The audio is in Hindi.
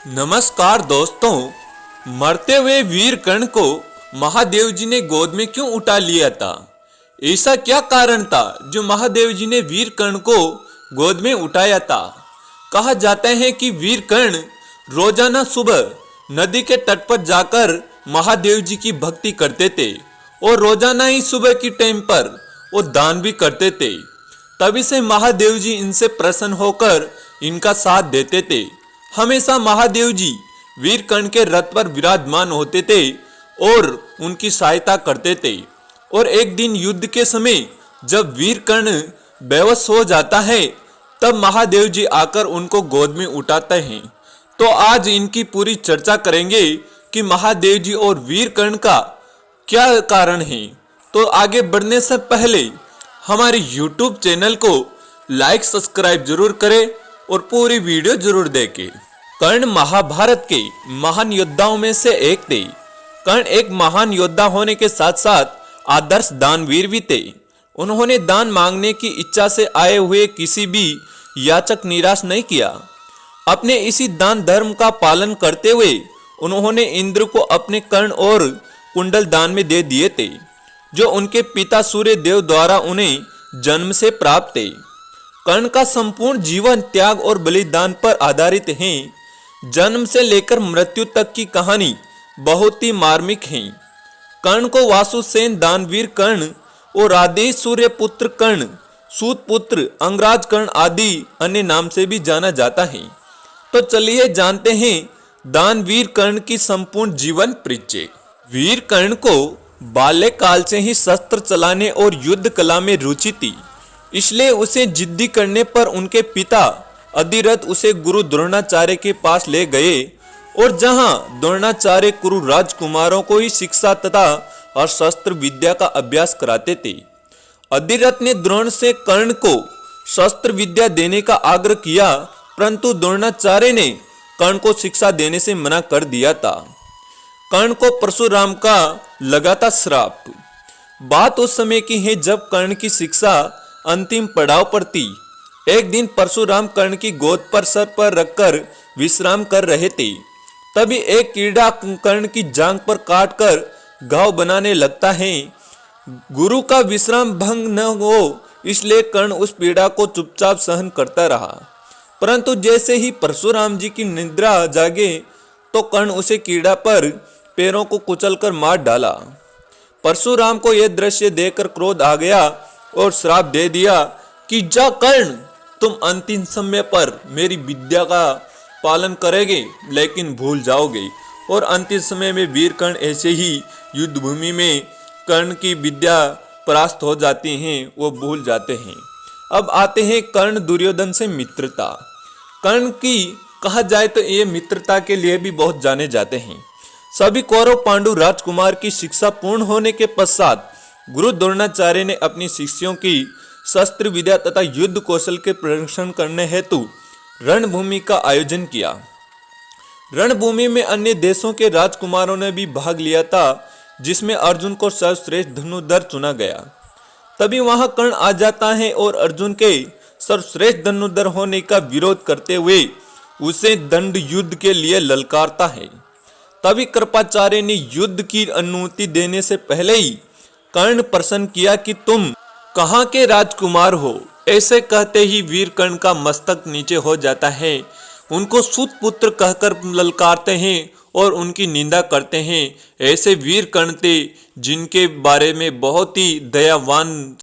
नमस्कार दोस्तों। मरते हुए वीर कर्ण को महादेव जी ने गोद में क्यों उठा लिया था? ऐसा क्या कारण था जो महादेव जी ने वीर कर्ण को गोद में उठाया था? कहा जाता है कि वीर कर्ण रोजाना सुबह नदी के तट पर जाकर महादेव जी की भक्ति करते थे और रोजाना ही सुबह की टाइम पर वो दान भी करते थे। तभी से महादेव जी इनसे प्रसन्न होकर इनका साथ देते थे। हमेशा महादेव जी वीर कर्ण के रथ पर विराजमान होते थे और उनकी सहायता करते थे। और एक दिन युद्ध के समय जब वीर कर्ण बेहोश हो जाता है तब महादेव जी आकर उनको गोद में उठाते हैं। तो आज इनकी पूरी चर्चा करेंगे कि महादेव जी और वीर कर्ण का क्या कारण है। तो आगे बढ़ने से पहले हमारे YouTube चैनल को लाइक सब्सक्राइब जरूर करें और पूरी वीडियो जरूर देखें। कर्ण महाभारत के महान योद्धाओं में से एक थे। कर्ण एक महान योद्धा होने के साथ साथ आदर्श दानवीर भी थे। उन्होंने दान मांगने की इच्छा से आए हुए किसी भी याचक निराश नहीं किया। अपने इसी दान धर्म का पालन करते हुए उन्होंने इंद्र को अपने कर्ण और कुंडल दान में दे दिए थे, जो उनके पिता सूर्य देव द्वारा उन्हें जन्म से प्राप्त थे। कर्ण का संपूर्ण जीवन त्याग और बलिदान पर आधारित है। जन्म से लेकर मृत्यु तक की कहानी बहुत ही मार्मिक है। कर्ण को वासुसेन दानवीर कर्ण और आदेश सूर्य पुत्र कर्ण, सूत पुत्र, अंगराज कर्ण आदि अन्य नाम से भी जाना जाता है। तो चलिए जानते हैं दानवीर कर्ण की संपूर्ण जीवन परिचय। वीर कर्ण को बाल्यकाल से ही शस्त्र चलाने और युद्ध कला में रुचि थी, इसलिए उसे जिद्दी करने पर उनके पिता अधिरथ उसे गुरु द्रोणाचार्य के पास ले गए और जहां द्रोणाचार्य कुरु राजकुमारों को ही शिक्षा तथा और शस्त्र विद्या का अभ्यास कराते थे। अधिरथ ने द्रोण से कर्ण को शस्त्र विद्या देने का आग्रह किया, परंतु द्रोणाचार्य ने कर्ण को शिक्षा देने से मना कर दिया था। कर्ण को परशुराम का लगा था श्राप। बात उस समय की है जब कर्ण की शिक्षा अंतिम पड़ाव पर थी। एक दिन परशुराम कर्ण की गोद पर सर पर रखकर विश्राम कर रहे थे। तभी एक कीड़ा कर्ण की जांघ पर काटकर घाव बनाने लगता है। गुरु का विश्राम भंग न हो इसलिए कर्ण उस पीड़ा को चुपचाप सहन करता रहा, परंतु जैसे ही परशुराम जी की निद्रा जागे तो कर्ण उसे कीड़ा पर पैरों को कुचलकर मार डाला। परशुराम को यह दृश्य देखकर क्रोध आ गया और श्राप दे दिया कि जा कर्ण, तुम अंतिम समय पर मेरी विद्या का पालन करोगे लेकिन भूल जाओगे। और अंतिम समय में वीर कर्ण ऐसे ही युद्ध भूमि में कर्ण की विद्या परास्त हो जाती हैं, वो भूल जाते हैं। अब आते हैं कर्ण दुर्योधन से मित्रता। कर्ण की कहा जाए तो ये मित्रता के लिए भी बहुत जाने जाते हैं। सभी कौरव पांडु राजकुमार की शिक्षा पूर्ण होने के पश्चात गुरु द्रोणाचार्य ने अपनी शिष्यों की शस्त्र विद्या तथा युद्ध कौशल के प्रदर्शन करने हेतु रणभूमि का आयोजन किया। रणभूमि में अन्य देशों के राजकुमारों ने भी भाग लिया था, जिसमें अर्जुन को सर्वश्रेष्ठ धनुर्धर चुना गया। तभी वहां कर्ण आ जाता है और अर्जुन के सर्वश्रेष्ठ धनुर्धर होने का विरोध करते हुए उसे दंड युद्ध के लिए ललकारता है। तभी कृपाचार्य ने युद्ध की अनुमति देने से पहले ही कर्ण प्रश्न किया कि तुम कहाँ के राजकुमार हो। ऐसे कहते ही वीर कर्ण का मस्तक नीचे हो जाता है। उनको सूत पुत्र कहकर ललकारते हैं और उनकी निंदा करते हैं। ऐसे वीर कर्ण थे जिनके बारे में बहुत ही दयावान